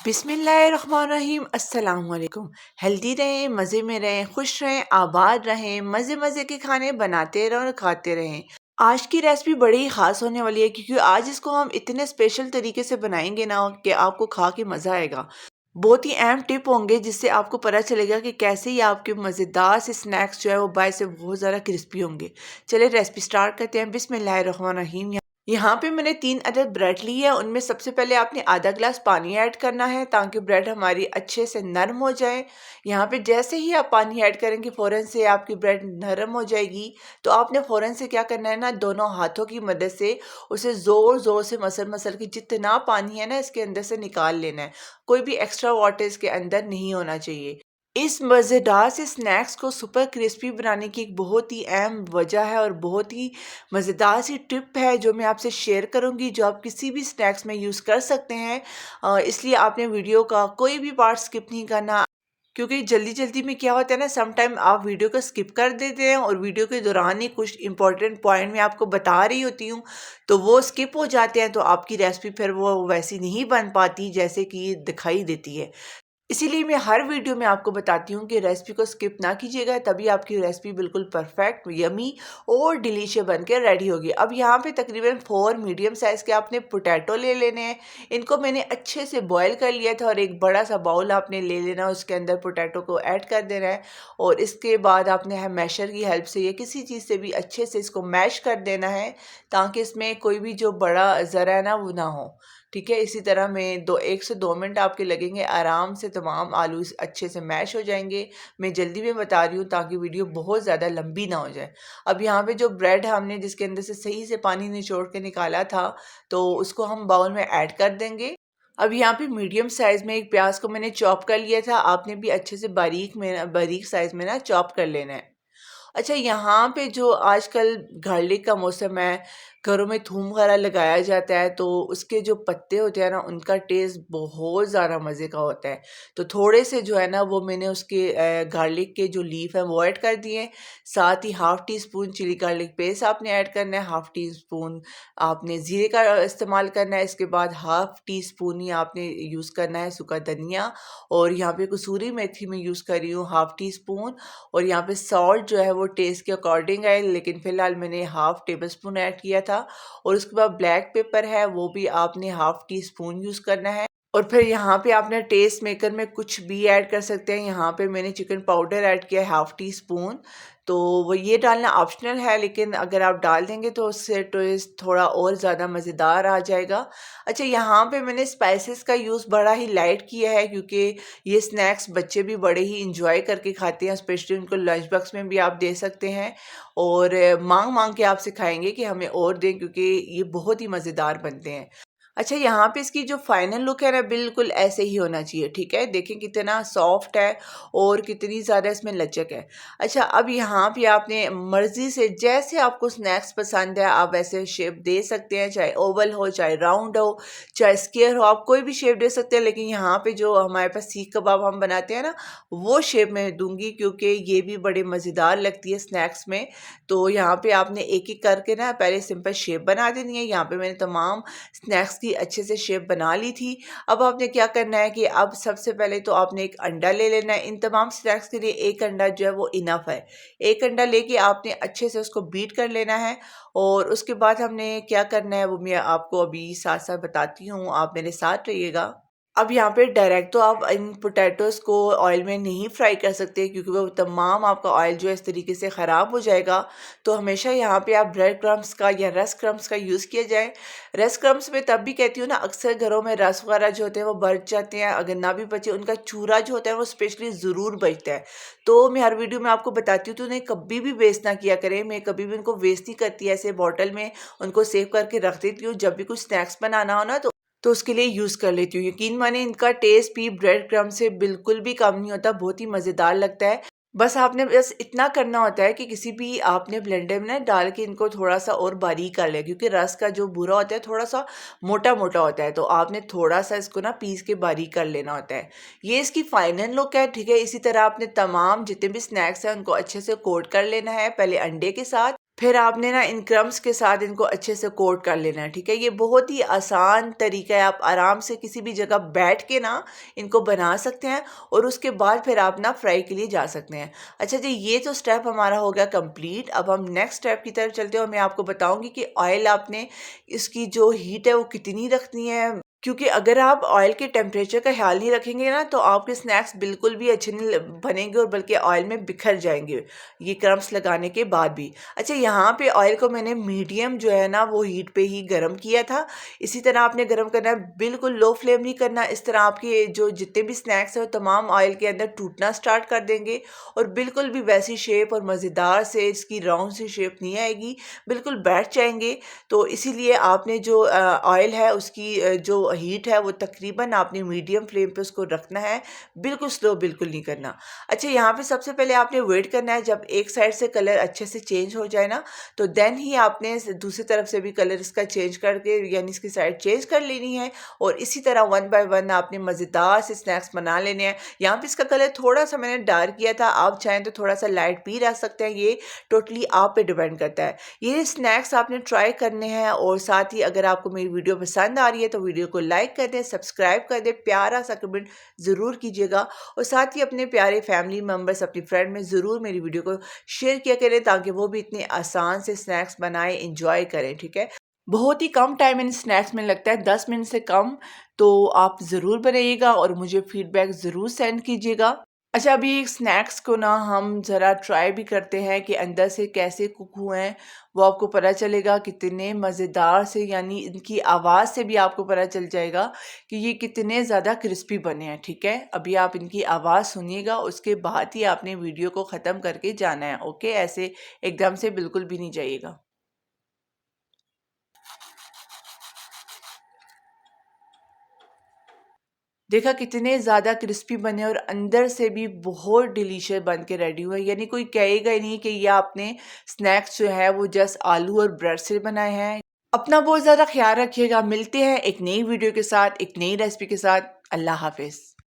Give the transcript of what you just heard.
बिस्मिल्लाहिर्रहमानिर्रहीम अस्सलाम वालेकुम। हेल्दी रहें, मज़े में रहें, खुश रहें, आबाद रहें, मज़े मज़े के खाने बनाते रहें और खाते रहें। आज की रेसिपी बड़ी ही ख़ास होने वाली है क्योंकि आज इसको हम इतने स्पेशल तरीके से बनाएंगे ना कि आपको खा के मज़ा आएगा। बहुत ही अहम टिप होंगे जिससे आपको पता चलेगा कि कैसे ही आपके मज़ेदार से स्नैक्स जो है वो बाहर से बहुत ज़्यादा क्रिस्पी होंगे। चलिए रेसिपी स्टार्ट करते हैं। बिस्मिल्लाहिर्रहमानिर्रहीम। यहाँ पे मैंने 3 अदद ब्रेड ली है। उनमें सबसे पहले आपने आधा ग्लास पानी ऐड करना है ताकि ब्रेड हमारी अच्छे से नरम हो जाए। यहाँ पे जैसे ही आप पानी ऐड करेंगे फ़ौरन से आपकी ब्रेड नरम हो जाएगी। तो आपने फ़ौरन से क्या करना है ना, दोनों हाथों की मदद से उसे ज़ोर ज़ोर से मसल मसल के जितना पानी है ना इसके अंदर से निकाल लेना है। कोई भी एक्स्ट्रा वाटर इसके अंदर नहीं होना चाहिए। इस मज़ेदार से स्नैक्स को सुपर क्रिस्पी बनाने की एक बहुत ही अहम वजह है और बहुत ही मज़ेदार सी टिप है जो मैं आपसे शेयर करूंगी, जो आप किसी भी स्नैक्स में यूज़ कर सकते हैं। इसलिए आपने वीडियो का कोई भी पार्ट स्किप नहीं करना, क्योंकि जल्दी जल्दी में क्या होता है ना, सम टाइम आप वीडियो को स्किप कर देते हैं और वीडियो के दौरान ही कुछ इंपॉर्टेंट पॉइंट मैं आपको बता रही होती हूँ तो वो स्किप हो जाते हैं, तो आपकी रेसिपी फिर वो वैसी नहीं बन पाती जैसे कि दिखाई देती है। इसीलिए मैं हर वीडियो में आपको बताती हूँ कि रेसिपी को स्किप ना कीजिएगा, तभी आपकी रेसिपी बिल्कुल परफेक्ट, यमी और डिलीशियस बन के रेडी होगी। अब यहाँ पे तकरीबन 4 मीडियम साइज़ के आपने पोटैटो ले लेने हैं। इनको मैंने अच्छे से बॉईल कर लिया था और एक बड़ा सा बाउल आपने ले लेना है, उसके अंदर पोटैटो को ऐड कर देना है और इसके बाद आपने मैशर की हेल्प से या किसी चीज़ से भी अच्छे से इसको मैश कर देना है ताकि इसमें कोई भी जो बड़ा ज़रा है ना वो ना हो। ठीक है, इसी तरह में 1 से 2 मिनट आपके लगेंगे, आराम से तमाम आलू अच्छे से मैश हो जाएंगे। मैं जल्दी में बता रही हूँ ताकि वीडियो बहुत ज़्यादा लंबी ना हो जाए। अब यहाँ पे जो ब्रेड हमने जिसके अंदर से सही से पानी निचोड़ के निकाला था तो उसको हम बाउल में ऐड कर देंगे। अब यहाँ पे मीडियम साइज़ में एक प्याज को मैंने चॉप कर लिया था, आपने भी अच्छे से बारीक साइज़ में ना चॉप कर लेना है। अच्छा, यहाँ पे जो आजकल गार्लिक का मौसम है, घरों में थूम वगैरह लगाया जाता है तो उसके जो पत्ते होते हैं ना उनका टेस्ट बहुत ज़्यादा मज़े का होता है। तो थोड़े से जो है ना वो मैंने उसके गार्लिक के जो लीफ हैं वो ऐड कर दिए। साथ ही half teaspoon chilli garlic paste आपने ऐड करना है, हाफ़ टी स्पून आपने ज़ीरे का इस्तेमाल करना है। इसके बाद हाफ़ टी स्पून ही आपने यूज़ करना है सूखा धनिया, और यहाँ पे कसूरी मेथी मैं यूज़ कर रही हूँ हाफ़ टी स्पून। और यहाँ पे सॉल्ट जो है वो टेस्ट के अकॉर्डिंग है, लेकिन फ़िलहाल मैंने हाफ़ टेबल स्पून ऐड किया था। और उसके बाद ब्लैक पेपर है वो भी आपने हाफ़ टी स्पून यूज़ करना है। और फिर यहाँ पे आपने टेस्ट मेकर में कुछ भी ऐड कर सकते हैं। यहाँ पे मैंने चिकन पाउडर ऐड किया है हाफ़ टी स्पून। तो वो ये डालना ऑप्शनल है, लेकिन अगर आप डाल देंगे तो उससे टेस्ट थोड़ा और ज़्यादा मज़ेदार आ जाएगा। अच्छा, यहाँ पे मैंने स्पाइसेस का यूज़ बड़ा ही लाइट किया है क्योंकि ये स्नैक्स बच्चे भी बड़े ही इंजॉय करके खाते हैं, स्पेशली उनको लंच बॉक्स में भी आप दे सकते हैं और मांग मांग के आपसे खाएंगे कि हमें और दें, क्योंकि ये बहुत ही मज़ेदार बनते हैं। अच्छा, यहाँ पे इसकी जो फाइनल लुक है ना बिल्कुल ऐसे ही होना चाहिए। ठीक है, देखें कितना सॉफ्ट है और कितनी ज़्यादा इसमें लचक है। अच्छा, अब यहाँ पे आपने मर्ज़ी से जैसे आपको स्नैक्स पसंद है आप वैसे शेप दे सकते हैं, चाहे ओवल हो, चाहे राउंड हो, चाहे स्क्वायर हो, आप कोई भी शेप दे सकते हैं। लेकिन यहाँ पे जो हमारे पास सीख कबाब हम बनाते हैं ना वो शेप मैं दूंगी क्योंकि ये भी बड़े मज़ेदार लगती है स्नैक्स में। तो यहाँ पे आपने एक एक करके ना पहले सिंपल शेप बना देनी है। यहाँ पे मैंने तमाम स्नैक्स की अच्छे से शेप बना ली थी। अब आपने क्या करना है कि अब सबसे पहले तो आपने एक अंडा ले लेना है। इन तमाम स्नैक्स के लिए एक अंडा जो है वो इनफ है। एक अंडा लेके आपने अच्छे से उसको बीट कर लेना है और उसके बाद हमने क्या करना है वो मैं आपको अभी साथ साथ बताती हूँ, आप मेरे साथ रहिएगा। अब यहाँ पे डायरेक्ट तो आप इन पोटैटोज़ को ऑयल में नहीं फ्राई कर सकते क्योंकि वो तमाम आपका ऑयल जो है इस तरीके से ख़राब हो जाएगा। तो हमेशा यहाँ पे आप ब्रेड क्रम्स का या रस्क क्रम्स का यूज़ किया जाए। रस्क क्रम्स में तब भी कहती हूँ ना, अक्सर घरों में रस वगैरह जो होते हैं वो बच जाते हैं, अगर ना भी बचे उनका चूरा जो होता है वो स्पेशली ज़रूर बचता है। तो मैं हर वीडियो में आपको बताती हूँ तो उन्हें कभी भी वेस्ट ना किया करें। मैं कभी भी उनको वेस्ट नहीं करती, ऐसे बॉटल में उनको सेव करके रख देती हूँ। जब भी कुछ स्नैक्स बनाना हो ना तो उसके लिए यूज़ कर लेती हूँ। यकीन माने इनका टेस्ट भी ब्रेड क्रम्ब से बिल्कुल भी कम नहीं होता, बहुत ही मज़ेदार लगता है। बस इतना करना होता है कि किसी भी आपने ब्लेंडर में ना डाल के इनको थोड़ा-सा और बारीक कर लिया, क्योंकि रस का जो बूरा होता है थोड़ा-सा मोटा-मोटा होता है, तो आपने थोड़ा-सा इसको ना पीस के बारीक कर लेना होता है। ये इसकी फाइनल लुक है, ठीक है? इसी तरह आपने तमाम जितने भी स्नैक्स हैं उनको अच्छे से कोट कर लेना है, पहले अंडे के साथ, फिर आपने ना इन क्रम्स के साथ इनको अच्छे से कोट कर लेना है, ठीक है। ये बहुत ही आसान तरीका है, आप आराम से किसी भी जगह बैठ के ना इनको बना सकते हैं और उसके बाद फिर आप ना फ्राई के लिए जा सकते हैं। अच्छा जी, ये तो स्टेप हमारा हो गया कंप्लीट। अब हम नेक्स्ट स्टेप की तरफ चलते हैं और मैं आपको बताऊंगी कि ऑयल आपने इसकी जो हीट है वो कितनी रखनी है, क्योंकि अगर आप ऑयल के टेम्परेचर का ख्याल नहीं रखेंगे ना तो आपके स्नैक्स बिल्कुल भी अच्छे नहीं बनेंगे और बल्कि ऑयल में बिखर जाएंगे ये क्रम्स लगाने के बाद भी। अच्छा, यहाँ पे ऑयल को मैंने मीडियम जो है ना वो हीट पे ही गर्म किया था। इसी तरह आपने गर्म करना है, बिल्कुल लो फ्लेम नहीं करना। इस तरह आपके जो जितने भी स्नैक्स हैं वो तमाम ऑयल के अंदर टूटना स्टार्ट कर देंगे और बिल्कुल भी वैसी शेप और मज़ेदार से इसकी राउंड सी शेप नहीं आएगी, बिल्कुल बैठ जाएंगे। तो इसीलिए आपने जो ऑयल है उसकी जो हीट है वो तकरीबन आपने मीडियम फ्लेम पे उसको रखना है, बिल्कुल स्लो बिल्कुल नहीं करना। अच्छा, यहाँ पे सबसे पहले आपने वेट करना है जब एक साइड से कलर अच्छे से चेंज हो जाए ना, तो देन ही आपने दूसरी तरफ से भी कलर इसका चेंज करके यानी इसकी साइड चेंज कर लेनी है और इसी तरह वन बाय वन आपने मज़ेदार से स्नैक्स बना लेने हैं। यहाँ पे इसका कलर थोड़ा सा मैंने डार्क किया था, आप चाहें तो थोड़ा सा लाइट भी रख सकते हैं, ये टोटली आप पे डिपेंड करता है। ये स्नैक्स आपने ट्राई करने हैं और साथ ही अगर आपको मेरी वीडियो पसंद आ रही है तो वीडियो को लाइक कर दें, सब्सक्राइब कर दें, प्यारा सा कमेंट ज़रूर कीजिएगा और साथ ही अपने प्यारे फैमिली मेम्बर्स, अपनी फ्रेंड में ज़रूर मेरी वीडियो को शेयर किया करें ताकि वो भी इतने आसान से स्नैक्स बनाए इंजॉय करें, ठीक है। बहुत ही कम टाइम इन स्नैक्स में लगता है, 10 मिनट से कम। तो आप ज़रूर बनाइएगा और मुझे फीडबैक ज़रूर सेंड कीजिएगा। अच्छा, अभी एक स्नैक्स को ना हम ज़रा ट्राई भी करते हैं कि अंदर से कैसे कुक हुए हैं। वो आपको पता चलेगा कितने मज़ेदार से, यानी इनकी आवाज़ से भी आपको पता चल जाएगा कि ये कितने ज़्यादा क्रिस्पी बने हैं, ठीक है। अभी आप इनकी आवाज़ सुनिएगा, उसके बाद ही आपने वीडियो को ख़त्म करके जाना है, ओके। ऐसे एकदम से बिल्कुल भी नहीं जाइएगा। देखा कितने ज़्यादा क्रिस्पी बने और अंदर से भी बहुत डिलीशियस बन के रेडी हुए, यानी कोई कहेगा ही नहीं कि ये आपने स्नैक्स जो है वो जस्ट आलू और ब्रेड से बनाए हैं। अपना बहुत ज़्यादा ख्याल रखिएगा, मिलते हैं एक नई वीडियो के साथ, एक नई रेसिपी के साथ। अल्लाह हाफिज़।